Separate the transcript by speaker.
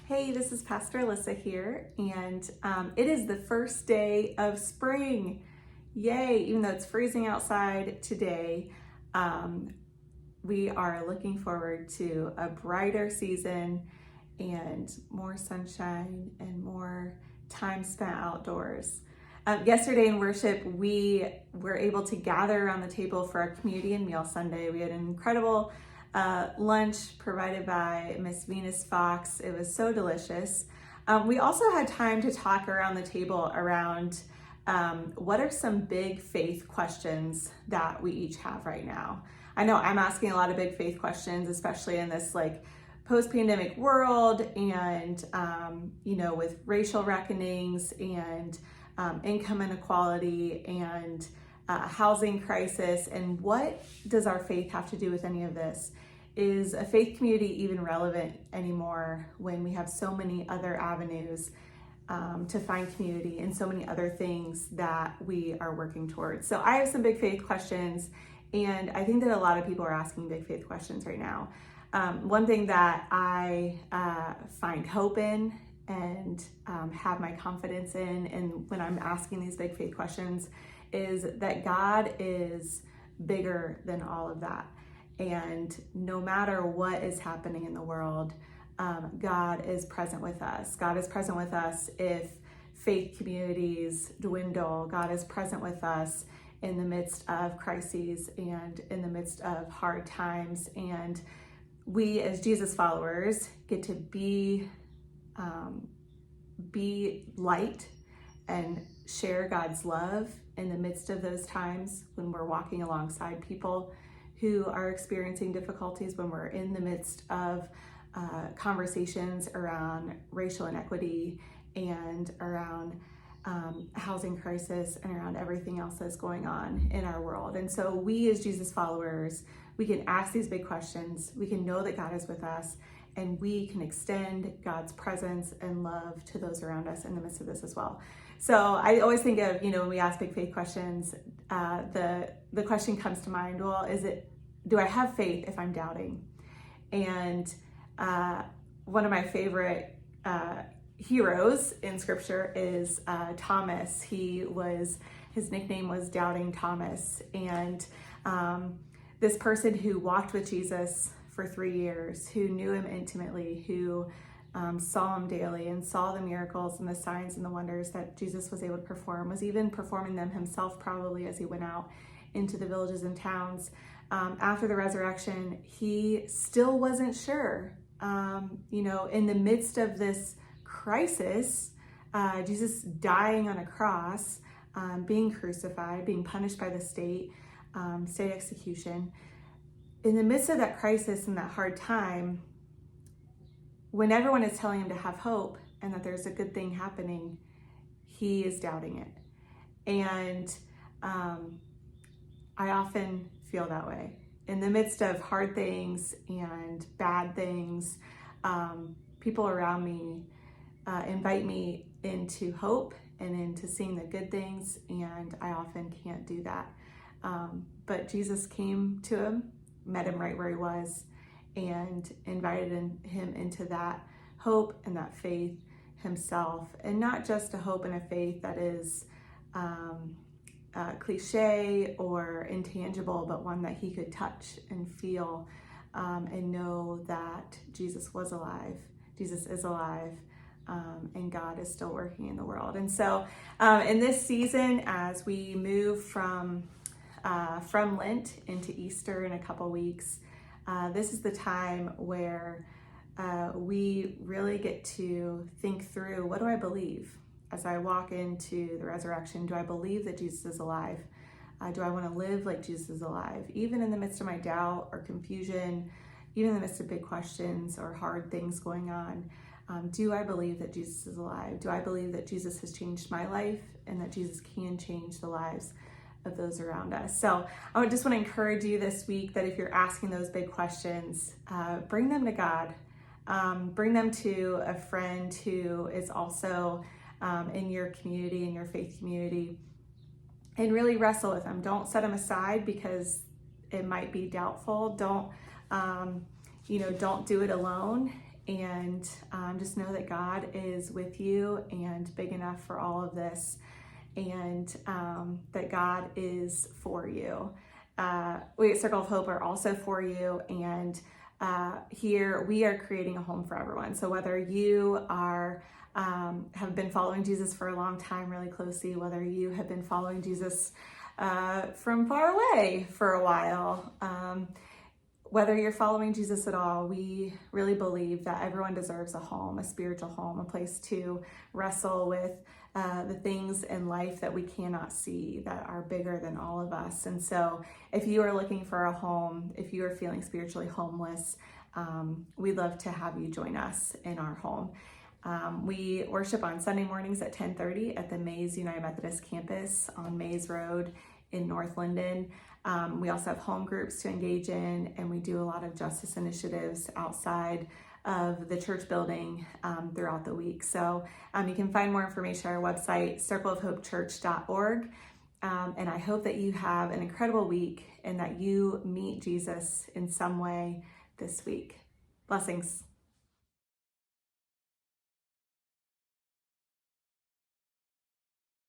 Speaker 1: Hey, this is Pastor Alyssa here, and it is the first day of spring. Yay! Even though it's freezing outside today, um, we are looking forward to a brighter season and more sunshine and more time spent outdoors. Yesterday in worship, we were able to gather around the table for our community and meal Sunday. We had an incredible lunch provided by Miss Venus Fox. It was so delicious. We also had time to talk around the table around what are some big faith questions that we each have right now. I know I'm asking a lot of big faith questions, especially in this post-pandemic world and with racial reckonings and income inequality and housing crisis. And what does our faith have to do with any of this? Is a faith community even relevant anymore when we have so many other avenues to find community and so many other things that we are working towards? So I have some big faith questions, and I think that a lot of people are asking big faith questions right now. One thing that I find hope in and have my confidence in, and when I'm asking these big faith questions, is that God is bigger than all of that. And no matter what is happening in the world, God is present with us. God is present with us if faith communities dwindle. God is present with us in the midst of crises and in the midst of hard times. And we as Jesus followers get to be light and share God's love in the midst of those times when we're walking alongside people who are experiencing difficulties, when we're in the midst of conversations around racial inequity and around housing crisis and around everything else that's going on in our world. And so we as Jesus followers, we can ask these big questions, we can know that God is with us, and we can extend God's presence and love to those around us in the midst of this as well. So I always think of, when we ask big faith questions, the question comes to mind, well, do I have faith if I'm doubting? And one of my favorite heroes in scripture is Thomas. His nickname was Doubting Thomas. And this person who walked with Jesus for 3 years, who knew him intimately, who saw him daily and saw the miracles and the signs and the wonders that Jesus was able to perform, was even performing them himself probably as he went out into the villages and towns. After the resurrection, he still wasn't sure. In the midst of this crisis, Jesus dying on a cross, being crucified, being punished by the state execution. In the midst of that crisis and that hard time, when everyone is telling him to have hope and that there's a good thing happening, he is doubting it. And I often feel that way. In the midst of hard things and bad things, people around me invite me into hope and into seeing the good things, and I often can't do that. But Jesus came to him, met him right where he was, and invited him into that hope and that faith himself. And not just a hope and a faith that is cliche or intangible, but one that he could touch and feel and know that Jesus was alive, Jesus is alive, and God is still working in the world. And so in this season, as we move from Lent into Easter in a couple weeks, this is the time where we really get to think through, what do I believe? As I walk into the resurrection, do I believe that Jesus is alive? Do I want to live like Jesus is alive? Even in the midst of my doubt or confusion, even in the midst of big questions or hard things going on, do I believe that Jesus is alive? Do I believe that Jesus has changed my life and that Jesus can change the lives of those around us? So I just want to encourage you this week that if you're asking those big questions, bring them to God. Bring them to a friend who is also in your community, in your faith community, and really wrestle with them. Don't set them aside because it might be doubtful. Don't do it alone. And just know that God is with you and big enough for all of this, and that God is for you. We at Circle of Hope are also for you, and here we are creating a home for everyone. So whether you are have been following Jesus for a long time really closely, whether you have been following Jesus from far away for a while, whether you're following Jesus at all, we really believe that everyone deserves a home, a spiritual home, a place to wrestle with the things in life that we cannot see, that are bigger than all of us. And so if you are looking for a home, if you are feeling spiritually homeless, we'd love to have you join us in our home. We worship on Sunday mornings at 10:30 at the Mays United Methodist campus on Mays Road in North Linden. We also have home groups to engage in, and we do a lot of justice initiatives outside of the church building throughout the week. So you can find more information on our website, circleofhopechurch.org. And I hope that you have an incredible week and that you meet Jesus in some way this week. Blessings.